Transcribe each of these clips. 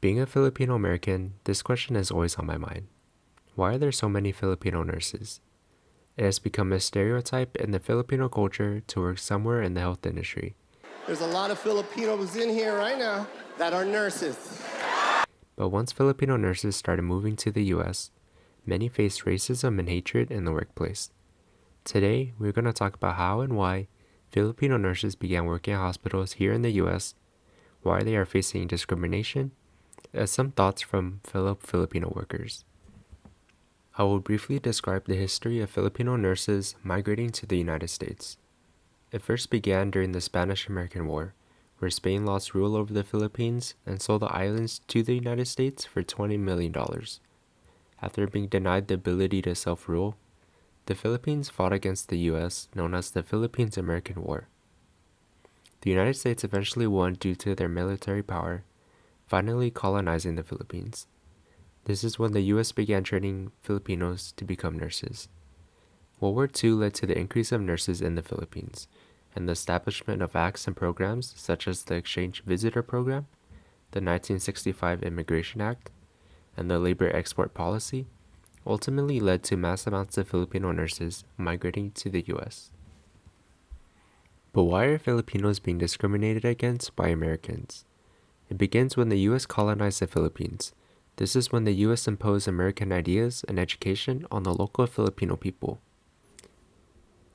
Being a Filipino American, this question is always on my mind. Why are there so many Filipino nurses? It has become a stereotype in the Filipino culture to work somewhere in the health industry. There's a lot of Filipinos in here right now that are nurses. But once Filipino nurses started moving to the US, many faced racism and hatred in the workplace. Today, we're going to talk about how and why Filipino nurses began working in hospitals here in the US, why they are facing discrimination, and some thoughts from fellow Filipino workers. I will briefly describe the history of Filipino nurses migrating to the United States. It first began during the Spanish-American War, where Spain lost rule over the Philippines and sold the islands to the United States for $20 million. After being denied the ability to self-rule, the Philippines fought against the US, known as the Philippines-American War. The United States eventually won due to their military power, finally colonizing the Philippines. This is when the US began training Filipinos to become nurses. World War II led to the increase of nurses in the Philippines, and the establishment of acts and programs such as the Exchange Visitor Program, the 1965 Immigration Act, and the Labor Export Policy ultimately led to mass amounts of Filipino nurses migrating to the US. But why are Filipinos being discriminated against by Americans? It begins when the US colonized the Philippines. This is when the US imposed American ideas and education on the local Filipino people.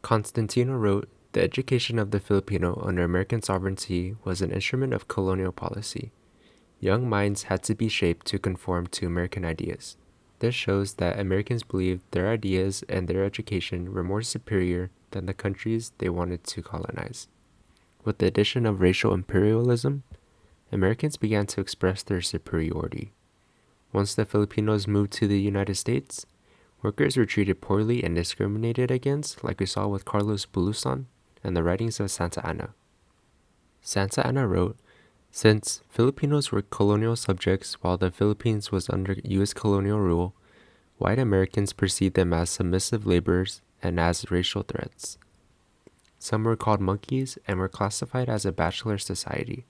Constantino wrote, "The education of the Filipino under American sovereignty was an instrument of colonial policy. Young minds had to be shaped to conform to American ideas. This shows that Americans believed their ideas and their education were more superior than the countries they wanted to colonize. With the addition of racial imperialism, Americans began to express their superiority. Once the Filipinos moved to the United States, workers were treated poorly and discriminated against, like we saw with Carlos Bulusan and the writings of Santa Anna. Santa Anna wrote, "Since Filipinos were colonial subjects while the Philippines was under U.S. colonial rule, white Americans perceived them as submissive laborers and as racial threats. Some were called monkeys and were classified as a bachelor society.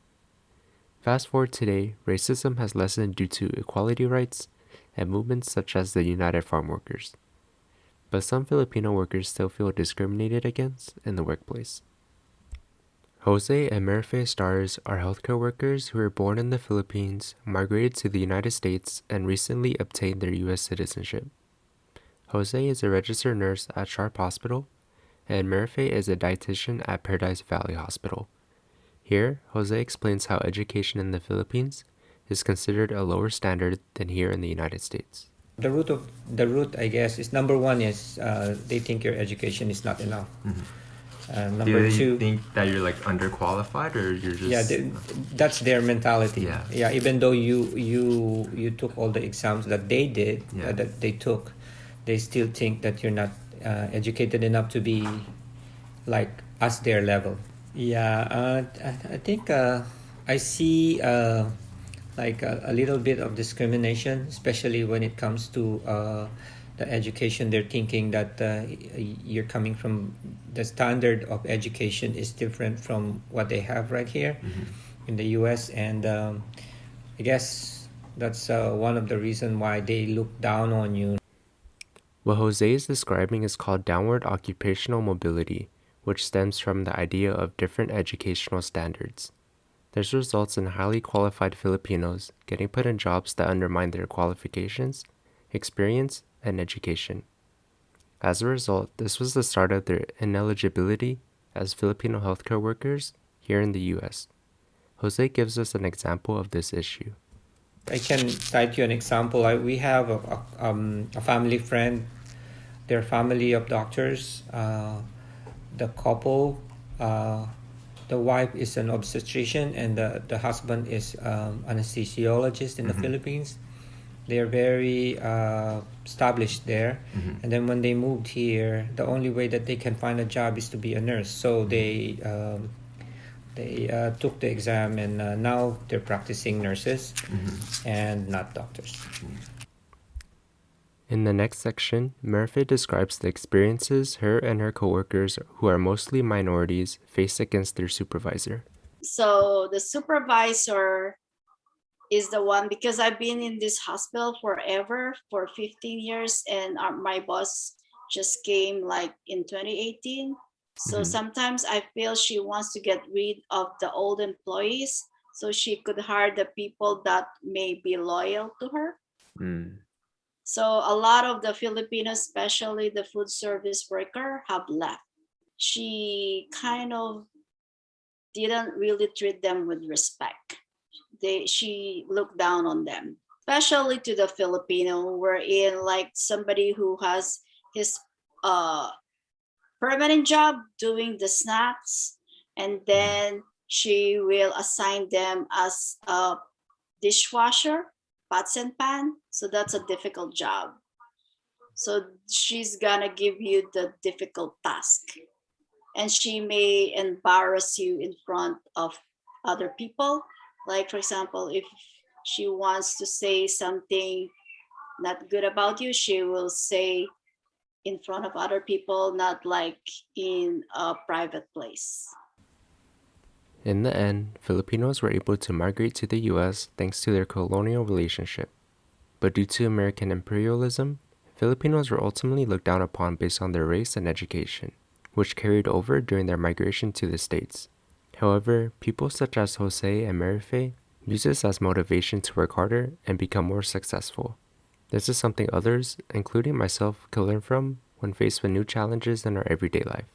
Fast forward today, racism has lessened due to equality rights and movements such as the United Farm Workers. But some Filipino workers still feel discriminated against in the workplace." Jose and Merife Stars are healthcare workers who were born in the Philippines, migrated to the United States, and recently obtained their U.S. citizenship. Jose is a registered nurse at Sharp Hospital, and Merife is a dietitian at Paradise Valley Hospital. Here, Jose explains how education in the Philippines is considered a lower standard than here in the United States. The root, I guess, is number one is they think your education is not enough. Number two, think that you're underqualified, or you're just... yeah, that's their mentality. Yeah. Even though you took all the exams that they did, that they took, they still think that you're not educated enough to be like us their level. I think I see like a little bit of discrimination, especially when it comes to the education. They're thinking that you're coming from the standard of education is different from what they have right here in the US, and I guess that's one of the reasons why they look down on you. What Jose is describing is called downward occupational mobility, which stems from the idea of different educational standards. This results in highly qualified Filipinos getting put in jobs that undermine their qualifications, experience, and education. As a result, this was the start of their ineligibility as Filipino healthcare workers here in the US. Jose gives us an example of this issue. I can cite you an example. We have a family friend. They're family of doctors. The couple, the wife is an obstetrician and the husband is anesthesiologist in the Philippines. They're very established there. And then when they moved here, the only way that they can find a job is to be a nurse. So they took the exam, and now they're practicing nurses and not doctors. In the next section, Merife describes the experiences her and her coworkers, who are mostly minorities, face against their supervisor. So the supervisor is the one, because I've been in this hospital forever, for 15 years, and my boss just came like in 2018. So sometimes I feel she wants to get rid of the old employees so she could hire the people that may be loyal to her. So a lot of the Filipinos, especially the food service worker, have left. She kind of didn't really treat them with respect. She looked down on them, especially to the Filipino, wherein like somebody who has his permanent job doing the snacks, and then she will assign them as a dishwasher, pots and pan. So that's a difficult job. So she's gonna give you the difficult task, and she may embarrass you in front of other people. Like, for example, if she wants to say something not good about you, she will say in front of other people, not like in a private place. In the end, Filipinos were able to migrate to the US thanks to their colonial relationship. But due to American imperialism, Filipinos were ultimately looked down upon based on their race and education, which carried over during their migration to the States. However, people such as Jose and Marife use this as motivation to work harder and become more successful. This is something others, including myself, can learn from when faced with new challenges in our everyday life.